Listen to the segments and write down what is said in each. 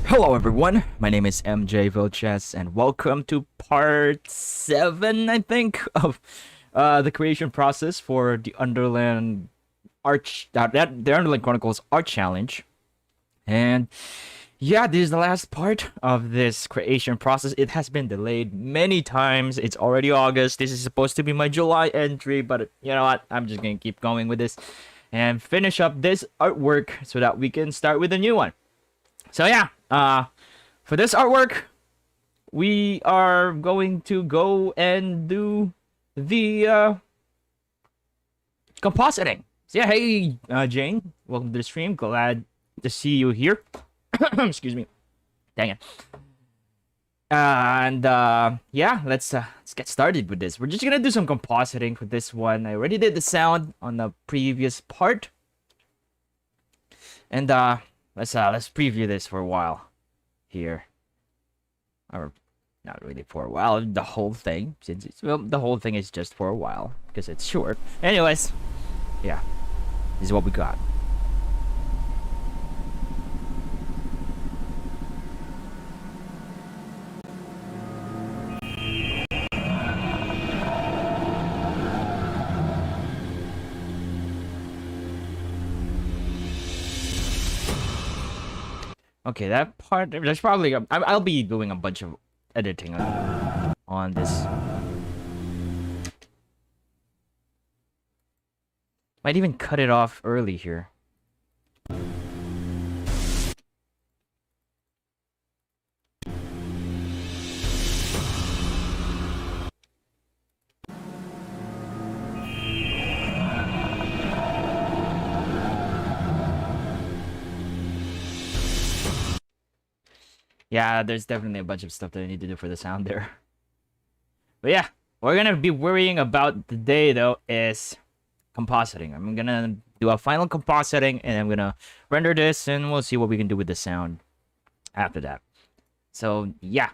Hello everyone, my name is MJ Vilches and welcome to part 7, I think, of the creation process for the Underland the Underland Chronicles Art Challenge. And yeah, this is the last part of this creation process. It has been delayed many times. It's already August. This is supposed to be my July entry, but you know what? I'm just gonna keep going with this and finish up this artwork so that we can start with a new one. So yeah, for this artwork, we are going to go and do the compositing. So yeah, hey Jane, welcome to the stream. Glad to see you here. Excuse me. Dang it. And yeah, let's get started with this. We're just gonna do some compositing for this one. I already did the sound on the previous part, and let's preview this for a while here, or not really for a while. The whole thing, since the whole thing is just for a while because it's short. Anyways, yeah, this is what we got. Okay, that part, there's probably, I'll be doing a bunch of editing on this. Might even cut it off early here. Yeah, there's definitely a bunch of stuff that I need to do for the sound there. But yeah, what we're gonna be worrying about today though is compositing. I'm gonna do a final compositing and I'm gonna render this and we'll see what we can do with the sound after that. So yeah,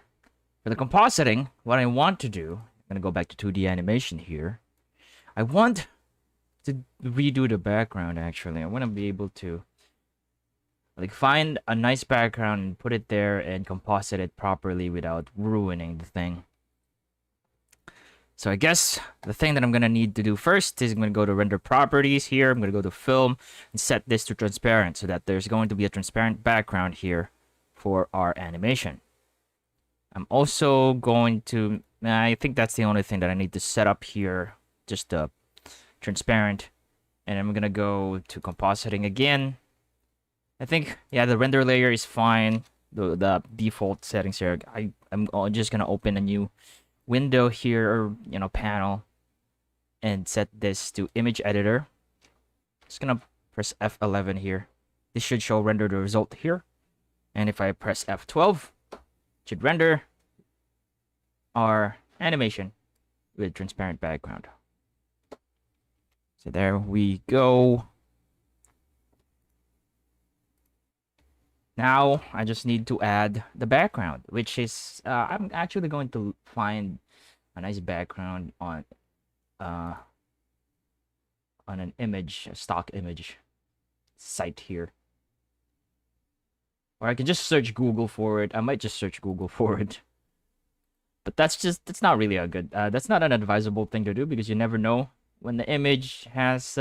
for the compositing, what I want to do, I'm gonna go back to 2D animation here. I want to redo the background actually. I want to be able to like find a nice background and put it there and composite it properly without ruining the thing. So I guess the thing that I'm gonna need to do first is I'm gonna go to render properties here. I'm gonna go to film and set this to transparent so that there's going to be a transparent background here for our animation. I'm also going to, I think that's the only thing that I need to set up here, just transparent. And I'm gonna go to compositing again. I think, yeah, the render layer is fine. The default settings here. I'm just gonna open a new window here, or panel, and set this to image editor. Just gonna press F11 here. This should show render the result here. And if I press F12, it should render our animation with transparent background. So there we go. Now, I just need to add the background, which is, I'm actually going to find a nice background on an image, a stock image site here. Or I can just search Google for it. I might just search Google for it. But that's not really a good, that's not an advisable thing to do because you never know when the image has,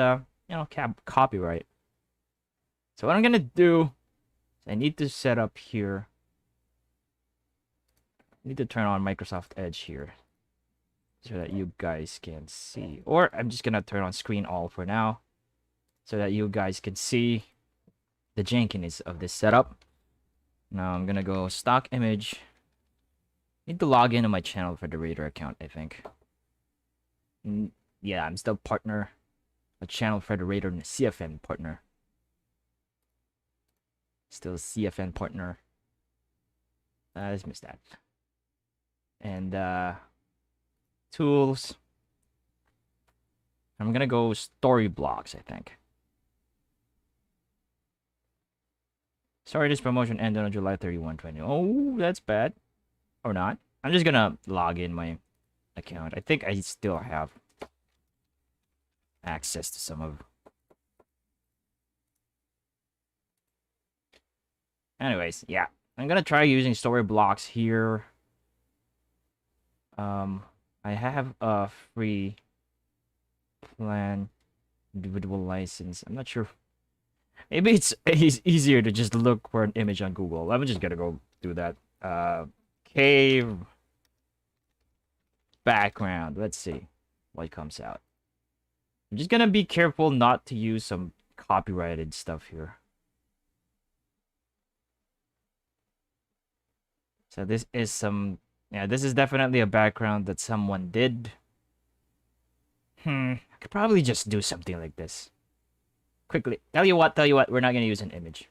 copyright. So what I'm gonna do, I need to set up here. I need to turn on Microsoft Edge here so that you guys can see. Or I'm just gonna turn on screen all for now so that you guys can see the jankiness of this setup. Now I'm gonna go stock image. Need to log into my Channel Federator account, I think. Yeah, I'm still partner, a Channel Federator and a CFN partner. Still a CFN partner. I just missed that. And tools. I'm gonna go story blocks, I think. Sorry, this promotion ended on July 31, 2020. Oh, that's bad. Or not. I'm just gonna log in my account. I think I still have access to some of. Anyways, yeah. I'm gonna try using story blocks here. I have a free plan, individual license. I'm not sure. Maybe it's easier to just look for an image on Google. I'm just gonna go do that. Cave background. Let's see what comes out. I'm just gonna be careful not to use some copyrighted stuff here. So this is some, yeah, this is definitely a background that someone did. I could probably just do something like this. Quickly. Tell you what, we're not gonna use an image.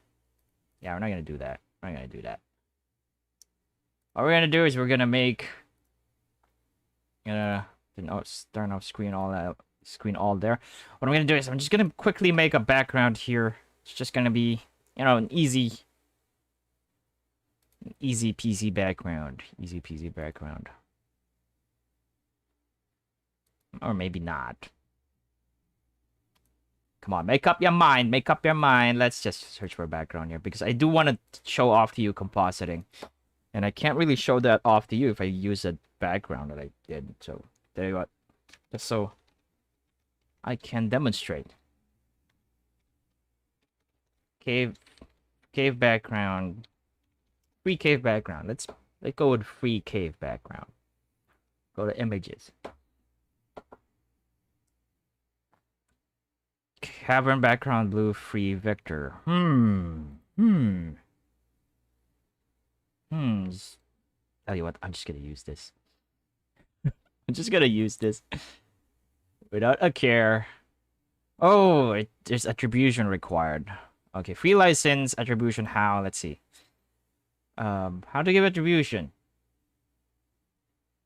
Yeah, we're not gonna do that. We're not gonna do that. What we're gonna do is we're gonna make, turn off screen all there. What I'm gonna do is I'm just gonna quickly make a background here. It's just gonna be, an easy peasy background. Easy peasy background. Or maybe not. Come on, make up your mind. Make up your mind. Let's just search for a background here because I do want to show off to you compositing. And I can't really show that off to you if I use a background that I did. So, there you go. Just so I can demonstrate. Cave background. free cave background. Let's go with free cave background. Go to images. Cavern background blue free vector. Tell you what, I'm just gonna use this. I'm just gonna use this without a care. Oh, there's attribution required. Okay, free license attribution. How? Let's see. How to give attribution?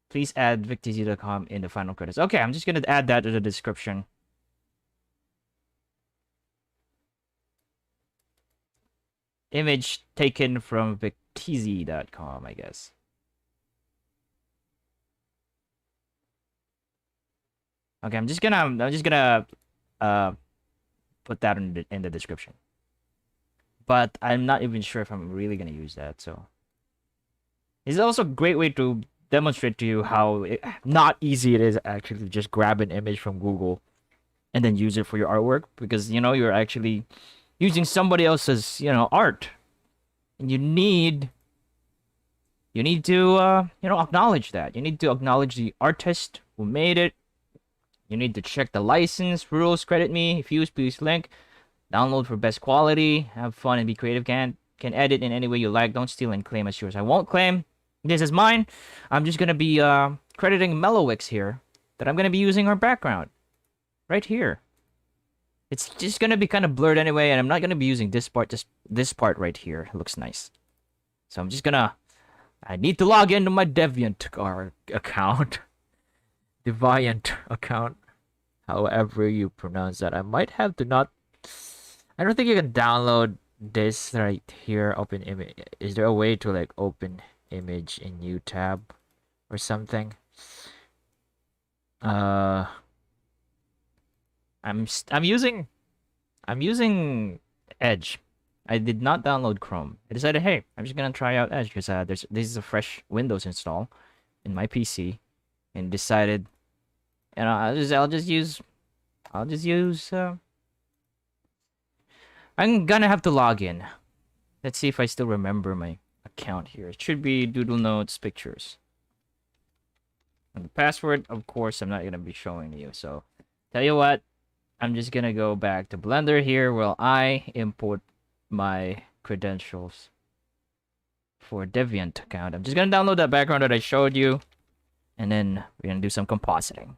Please add victz.com in the final credits. Okay, I'm just gonna add that to the description. Image taken from victz.com, I guess. Okay, I'm just gonna put that in the description. But I'm not even sure if I'm really gonna use that. So it's also a great way to demonstrate to you how not easy it is actually to just grab an image from Google and then use it for your artwork, because you're actually using somebody else's art, and you need to acknowledge that. You need to acknowledge the artist who made it. You need to check the license rules. Credit me if used, please link. Download for best quality. Have fun and be creative. Can edit in any way you like. Don't steal and claim as yours. I won't claim. This is mine. I'm just gonna be crediting Mellowix here, that I'm gonna be using our background right here. It's just gonna be kind of blurred anyway, and I'm not gonna be using this part. Just this part right here. It looks nice. So I'm just gonna. I need to log into my Deviant account. Deviant account. However you pronounce that. I might have to not. I don't think you can download this right here. Open image. Is there a way to like open image in new tab or something? I'm using Edge. I did not download Chrome. I decided, hey, I'm just gonna try out Edge because this is a fresh Windows install in my PC, and decided, I'll just use. I'm gonna have to log in. Let's see if I still remember my account here. It should be Doodle Notes Pictures. And the password, of course, I'm not gonna be showing you. So, tell you what, I'm just gonna go back to Blender here while I import my credentials for Deviant account. I'm just gonna download that background that I showed you, and then we're gonna do some compositing.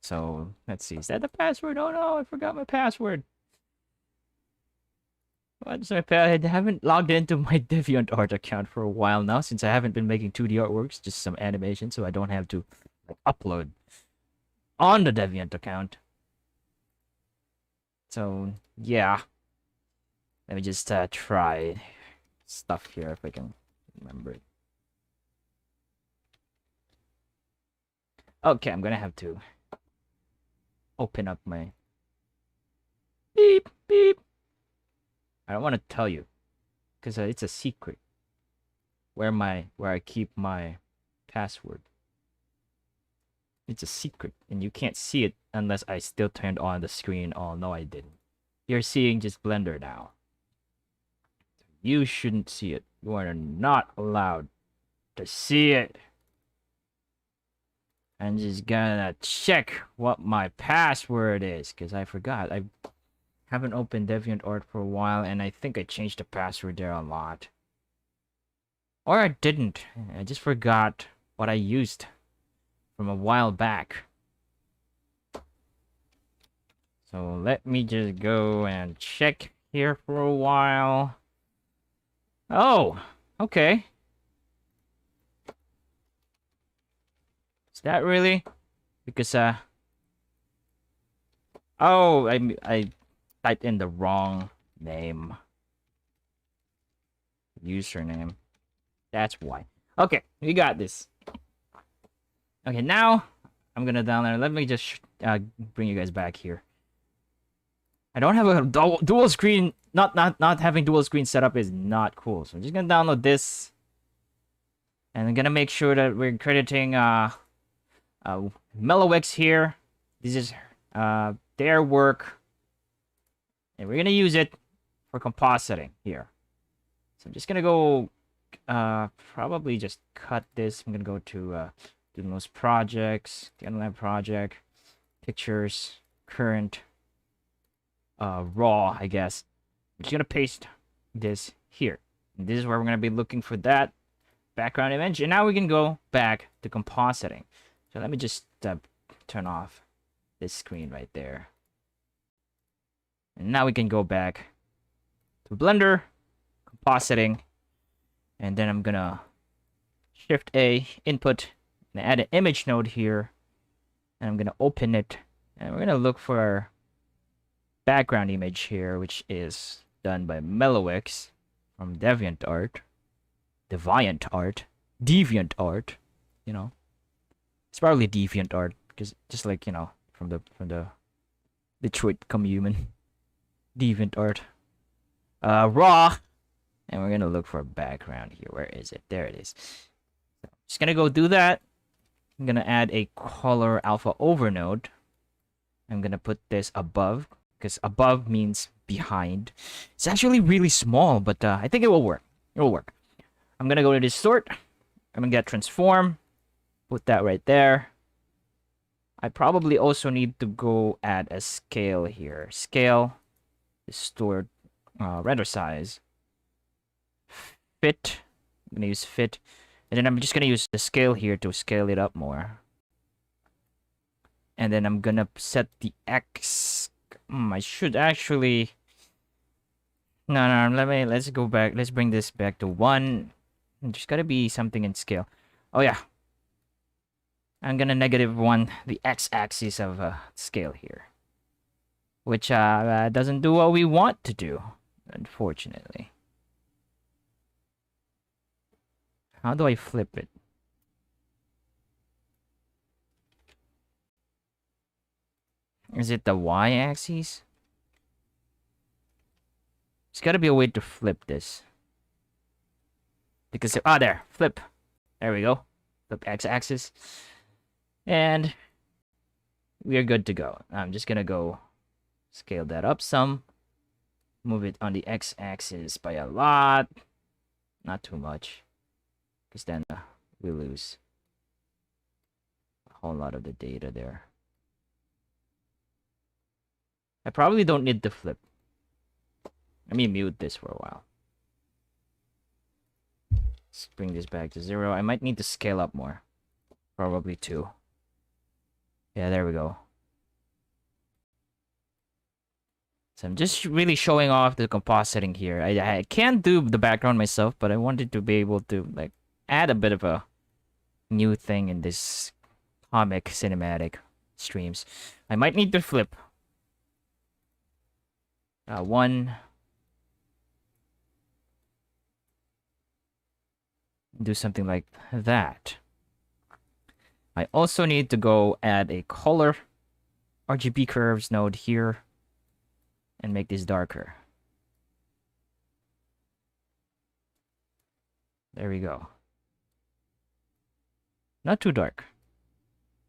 So let's see. Is that the password? Oh no, I forgot my password. What's my password? I haven't logged into my DeviantArt account for a while now, since I haven't been making 2D artworks, just some animation, so I don't have to upload on the Deviant account. So yeah, let me just try stuff here if I can remember it. Okay, I'm gonna have to open up my beep beep. I don't want to tell you because it's a secret where I keep my password. It's a secret, and you can't see it unless I still turned on the screen. Oh no, I didn't. You're seeing just Blender now. You shouldn't see it. You are not allowed to see it. I'm just gonna check what my password is, because I forgot. I haven't opened DeviantArt for a while, and I think I changed the password there a lot. Or I didn't. I just forgot what I used from a while back. So let me just go and check here for a while. Oh, okay. Is that really? Because oh, I typed in the wrong name. Username. That's why. Okay, we got this. Okay, now I'm gonna download. Let me just bring you guys back here. I don't have a dual screen. Not having dual screen setup is not cool. So I'm just gonna download this, and I'm gonna make sure that we're crediting Mellowix here. This is their work, and we're gonna use it for compositing here. So I'm just gonna go probably just cut this. I'm gonna go to do most projects, the Outland project, pictures, current, raw, I guess. I'm just gonna paste this here. And this is where we're gonna be looking for that background image. And now we can go back to compositing. So let me just turn off this screen right there. And now we can go back to Blender, compositing, and then I'm gonna Shift A, input, and add an image node here. And I'm gonna open it, and we're gonna look for our background image here, which is done by Mellowix from DeviantArt, you know. It's probably DeviantArt because just like, you know, from the Detroit Comune, DeviantArt, raw, and we're gonna look for a background here. Where is it? There it is. So just gonna go do that. I'm gonna add a color alpha over node. I'm gonna put this above because above means behind. It's actually really small, but I think it will work. It will work. I'm gonna go to distort. I'm gonna get transform. Put that right there. I probably also need to go add a scale here. Scale, distort, render size, fit. I'm gonna use fit, and then I'm just gonna use the scale here to scale it up more. And then I'm gonna set the X. I should actually. No. Let's go back. Let's bring this back to 1. There's gotta be something in scale. Oh yeah. I'm gonna -1 the x-axis of scale here, which doesn't do what we want to do, unfortunately. How do I flip it? Is it the y-axis? There's gotta be a way to flip this. Because there, flip. There we go. Flip x-axis. And we are good to go. I'm just gonna go scale that up some. Move it on the x-axis by a lot. Not too much. Because then we lose a whole lot of the data there. I probably don't need to flip. Let me mute this for a while. Let's bring this back to 0. I might need to scale up more. Probably 2. Yeah, there we go. So I'm just really showing off the compositing here. I can't do the background myself, but I wanted to be able to like add a bit of a new thing in this comic cinematic streams. I might need to flip. 1. Do something like that. I also need to go add a color RGB curves node here and make this darker. There we go. Not too dark,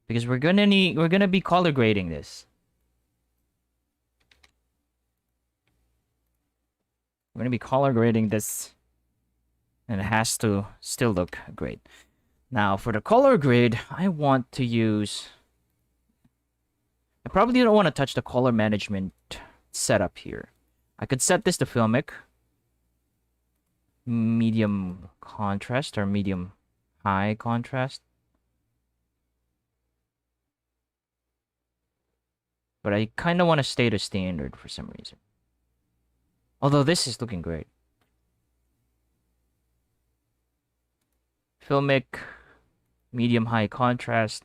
because we're gonna be color grading this. We're gonna be color grading this, and it has to still look great. Now, for the color grade, I want to use... I probably don't want to touch the color management setup here. I could set this to filmic, medium contrast, or medium high contrast. But I kind of want to stay to standard for some reason. Although this is looking great. Filmic, medium high contrast,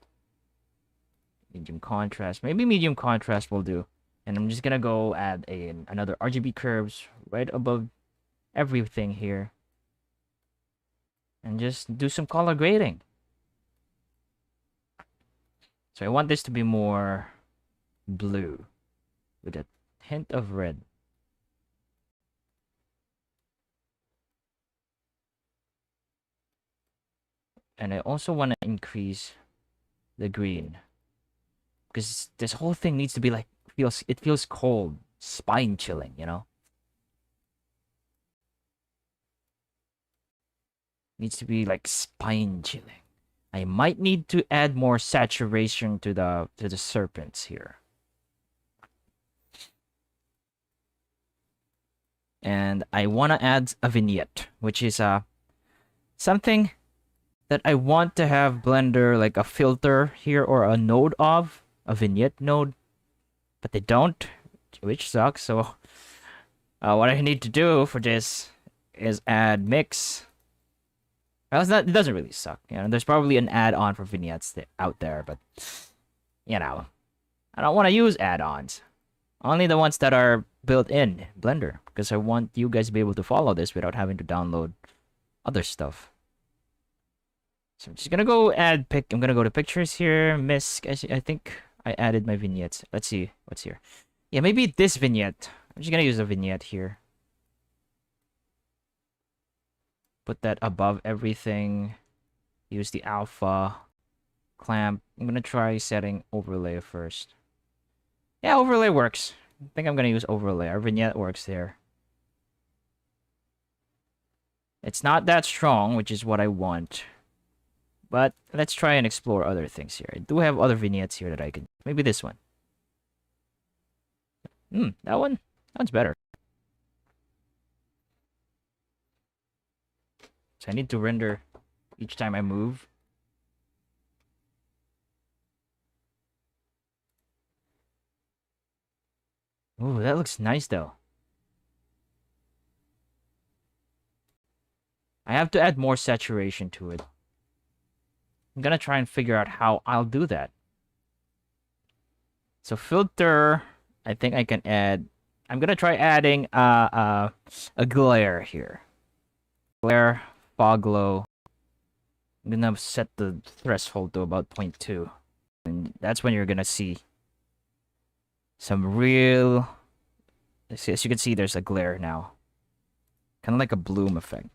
medium contrast. Maybe medium contrast will do. And I'm just gonna go add another RGB curves right above everything here. And just do some color grading. So I want this to be more blue with a hint of red. And I also want to increase the green, because this whole thing needs to be like, it feels cold, spine chilling, you know. needs to be like spine chilling. I might need to add more saturation to the serpents here. And I want to add a vignette, which is something that I want to have Blender like a filter here or a node of, a vignette node, but they don't, which sucks. So what I need to do for this is add mix. Well, it doesn't really suck. You know, there's probably an add-on for vignettes out there, but you know, I don't want to use add-ons. Only the ones that are built in Blender, because I want you guys to be able to follow this without having to download other stuff. So I'm just gonna go add I'm gonna go to pictures here. I think I added my vignettes. Let's see what's here. Yeah, maybe this vignette. I'm just gonna use a vignette here. Put that above everything. Use the alpha clamp. I'm gonna try setting overlay first. Yeah, overlay works. I think I'm gonna use overlay. Our vignette works there. It's not that strong, which is what I want. But let's try and explore other things here. I do have other vignettes here that I could. Maybe this one. That one's better. So I need to render each time I move. Ooh, that looks nice though. I have to add more saturation to it. I'm gonna try and figure out how I'll do that. So filter, I think I can add. I'm gonna try adding a glare here. Glare, fog glow. I'm gonna set the threshold to about 0.2, and that's when you're gonna see some real. As you can see, there's a glare now, kind of like a bloom effect.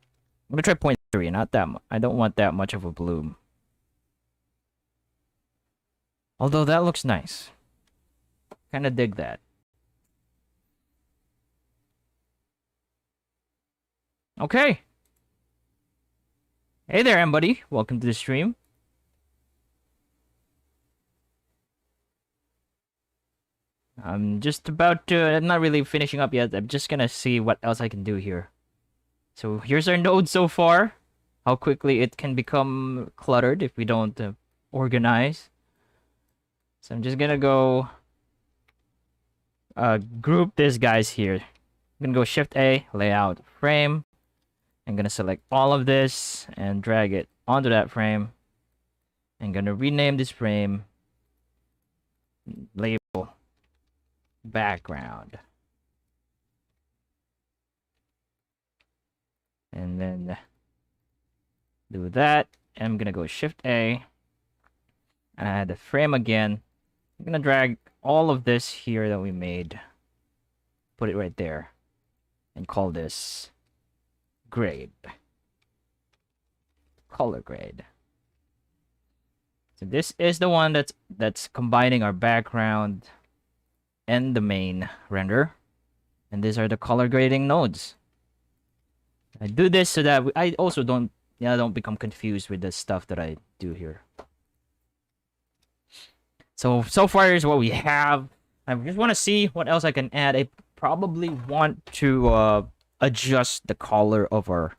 I'm gonna try 0.3, not that much. I don't want that much of a bloom. Although that looks nice. Kind of dig that. Okay. Hey there, Mbuddy. Welcome to the stream. I'm just about to... I'm not really finishing up yet. I'm just gonna see what else I can do here. So here's our node so far. How quickly it can become cluttered if we don't organize. So I'm just gonna go group these guys here. I'm gonna go Shift A, layout, frame. I'm gonna select all of this and drag it onto that frame. I'm gonna rename this frame, label, background. And then do that. I'm gonna go Shift A and add the frame again. I'm gonna drag all of this here that we made, put it right there, and call this grade, color grade. So this is the one that's combining our background and the main render, and these are the color grading nodes. I do this so that I also don't become confused with the stuff that I do here. So far is what we have. I just want to see what else I can add. I probably want to adjust the color of our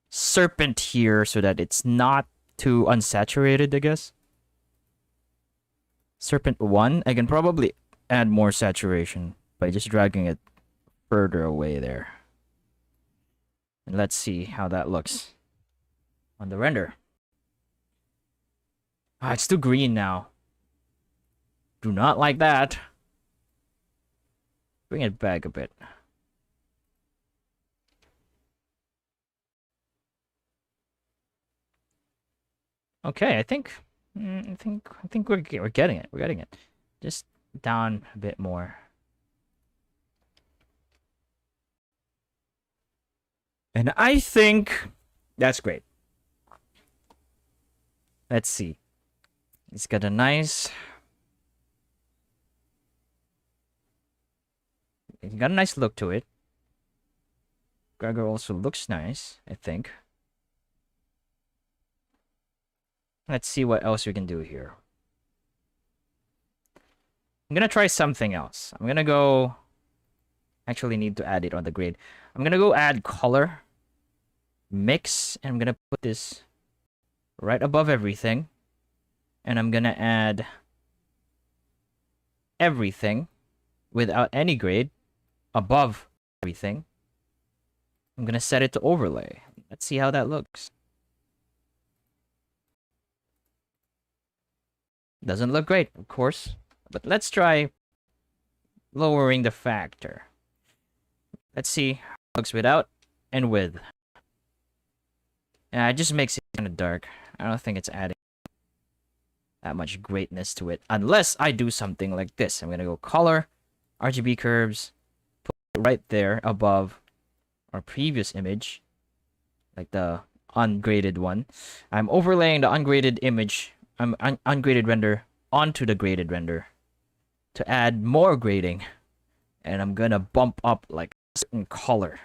serpent here so that it's not too unsaturated, I guess. Serpent 1, I can probably add more saturation by just dragging it further away there. And let's see how that looks on the render. Ah, it's too green now. Do not like that. Bring it back a bit. Okay, I think we're getting it. We're getting it. Just down a bit more. And I think that's great. Let's see. It's got a nice... It's got a nice look to it. Gregor also looks nice, I think. Let's see what else we can do here. I'm gonna try something else. I'm gonna go... Actually need to add it on the grid. I'm gonna go add color. Mix. And I'm gonna put this right above everything. And I'm gonna add everything without any grade above everything. I'm gonna set it to overlay. Let's see how that looks. Doesn't look great, of course. But let's try lowering the factor. Let's see how it looks without and with. Yeah, it just makes it kind of dark. I don't think it's adding that much greatness to it. Unless I do something like this. I'm going to go color, RGB curves, put it right there above our previous image. Like the ungraded one. I'm overlaying the ungraded image, ungraded render onto the graded render to add more grading. And I'm going to bump up like a certain color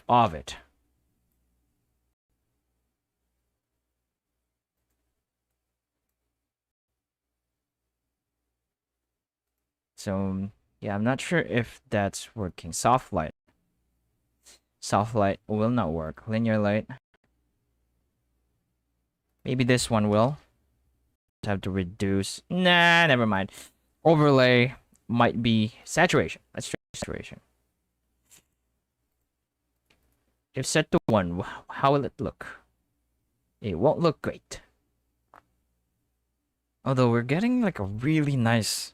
of it. So, yeah, I'm not sure if that's working. Soft light. Soft light will not work. Linear light. Maybe this one will. Just have to reduce. Nah, never mind. Overlay might be saturation. Let's try saturation. If set to 1, how will it look? It won't look great. Although we're getting like a really nice...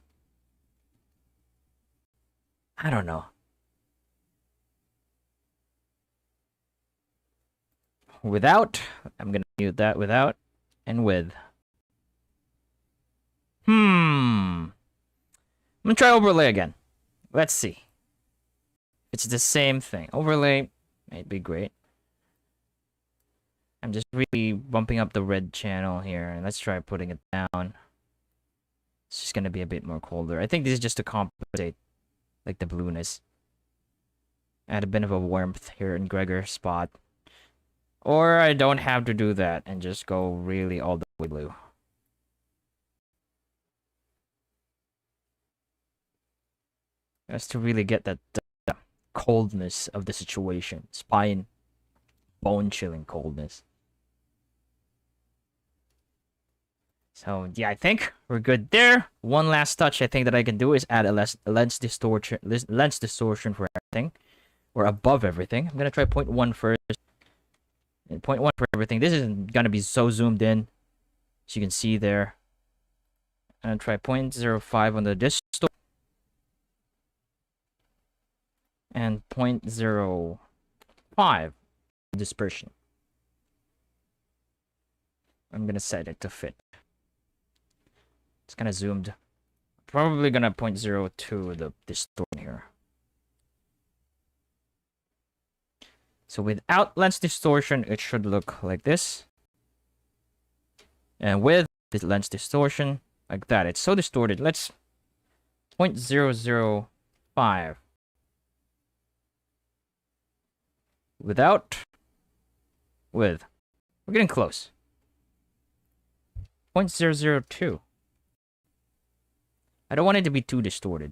I don't know. Without, I'm gonna mute that without and with. I'm gonna try overlay again. Let's see. It's the same thing. Overlay might be great. I'm just really bumping up the red channel here. And let's try putting it down. It's just gonna be a bit more colder. I think this is just to compensate like the blueness. Add a bit of a warmth here in Gregor's spot. Or I don't have to do that and just go really all the way blue. Just to really get that coldness of the situation. Spine, bone-chilling coldness. So, yeah, I think we're good there. One last touch I think that I can do is add a lens distortion for everything. Or above everything. I'm going to try 0.1 first. And 0.1 for everything. This isn't going to be so zoomed in. As you can see there. I'm going to try 0.05 on the distort. And 0.05 dispersion. I'm going to set it to fit. It's kind of zoomed. Probably going to 0.02 the distortion here. So without lens distortion, it should look like this. And with this lens distortion, like that. It's so distorted. Let's 0.005. Without. With. We're getting close. 0.002. I don't want it to be too distorted.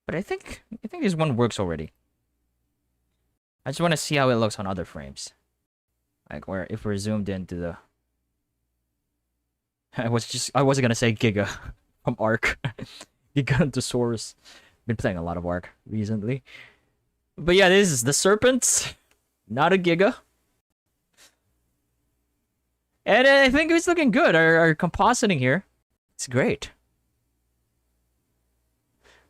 But I think this one works already. I just want to see how it looks on other frames. Like where if we're zoomed into the I wasn't gonna say Giga from Arc. Gigantosaurus. Been playing a lot of Arc recently. But yeah, this is the Serpents. Not a Giga. And I think it's looking good. Our compositing here. It's great.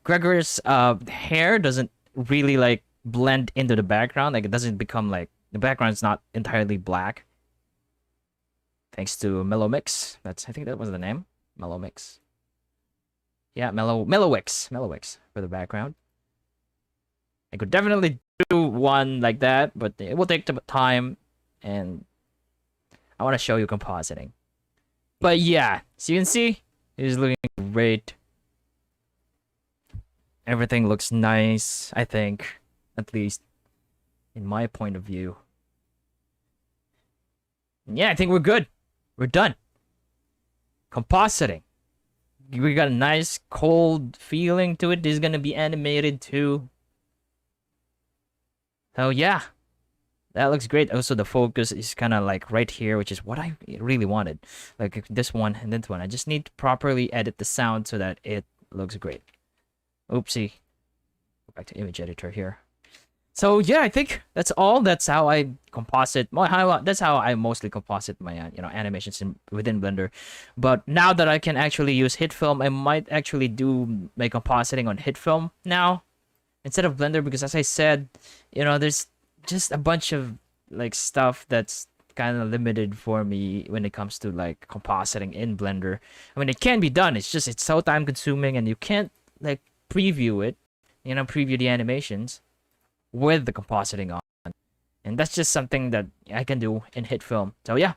Gregor's hair doesn't really like blend into the background. Like it doesn't become like the background's not entirely black. Thanks to Mellowix. I think that was the name. Mellowix. Yeah, Mellowix for the background. I could definitely do one like that, but it will take time, and I want to show you compositing. But yeah, so you can see it is looking great. Everything looks nice, I think, at least. in my point of view. Yeah, I think we're good. We're done. Compositing. We got a nice cold feeling to it. This is gonna be animated too. So yeah, that looks great. Also, the focus is kind of like right here, which is what I really wanted. Like this one and this one. I just need to properly edit the sound so that it looks great. Oopsie. Go back to image editor here. So yeah, I think that's all. That's how I composite. That's how I mostly composite my animations within Blender. But now that I can actually use HitFilm, I might actually do my compositing on HitFilm now instead of Blender, because as I said, there's just a bunch of like stuff that's kind of limited for me when it comes to like compositing in Blender. I mean, it can be done. It's so time consuming, and you can't like preview it, preview the animations with the compositing on, and that's just something that I can do in HitFilm. So yeah,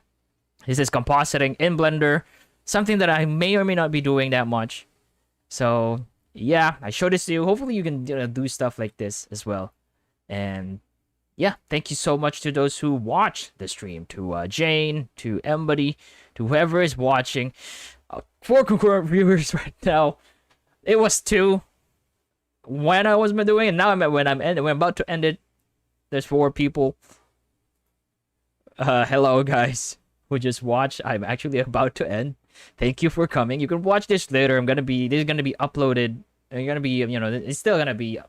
this is compositing in Blender, something that I may or may not be doing that much. So yeah, I showed this to you. Hopefully you can do stuff like this as well. And yeah, thank you so much to those who watched the stream, to Jane, to Mbuddy, to whoever is watching. 4 concurrent viewers right now. It was 2 when I was doing it. Now when I'm about to end it, there's 4 people. Hello guys who just watched. I'm actually about to end. Thank you for coming. You can watch this later. This is gonna be uploaded. And you're gonna be, it's still gonna be,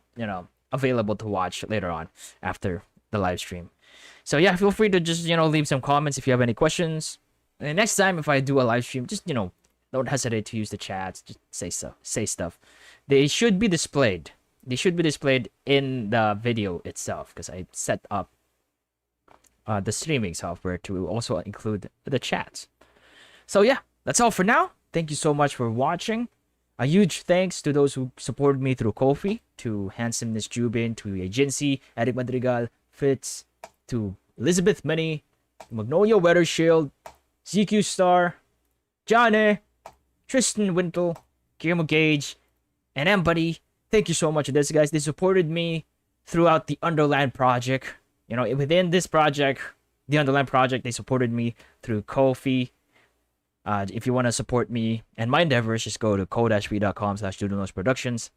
available to watch later on after the live stream. So yeah, feel free to just, leave some comments if you have any questions. And next time if I do a live stream, just, don't hesitate to use the chats. Just say stuff. They should be displayed. They should be displayed in the video itself, because I set up the streaming software to also include the chats. So yeah, that's all for now. Thank you so much for watching. A huge thanks to those who supported me through KoFi, to Handsomeness, Jubin, to yaejinssi, Erick Madrigal, Fitz, to Elizabeth Munie, Magnolia Weathershield, ZQ Star, Johnny, Tristan Wintle, GulliermoGage, and Mbuddy. Thank you so much to this, guys. They supported me throughout the UNDERLAND project. Within this project, the UNDERLAND project, they supported me through KoFi. If you want to support me and my endeavors, just go to ko-fi.com/doodlenosproductions.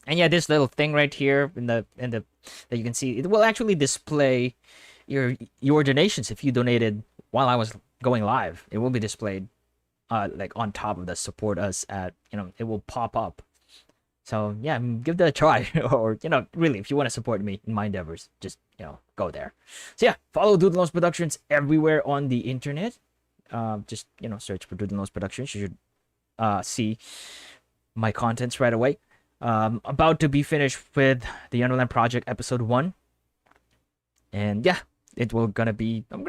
And yeah, this little thing right here in the that you can see, it will actually display your donations if you donated while I was going live. It will be displayed like on top of the support us at, it will pop up. So yeah, give that a try. Or really, if you want to support me in my endeavors, just go there. So yeah, follow Doodle Nose Productions everywhere on the internet. Just search for Doodle Nose Productions. You should see my contents right away. About to be finished with the UNDERLAND project episode 1, and yeah, I'm gonna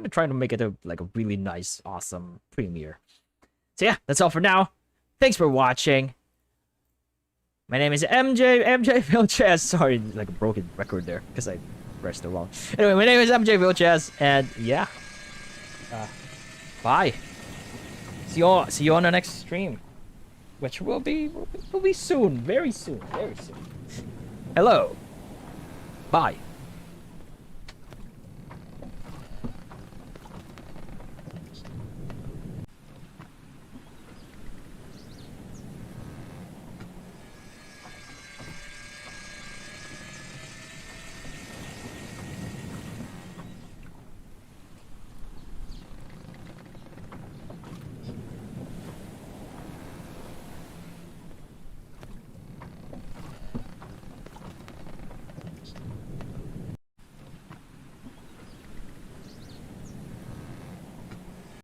try to make it a really nice, awesome premiere. So yeah, that's all for now. Thanks for watching. My name is MJ Vilches. Sorry, like a broken record there because I pressed the wrong. Anyway, my name is MJ Vilches, and yeah, bye. See you on the next stream, which will be soon, very soon. Hello. Bye.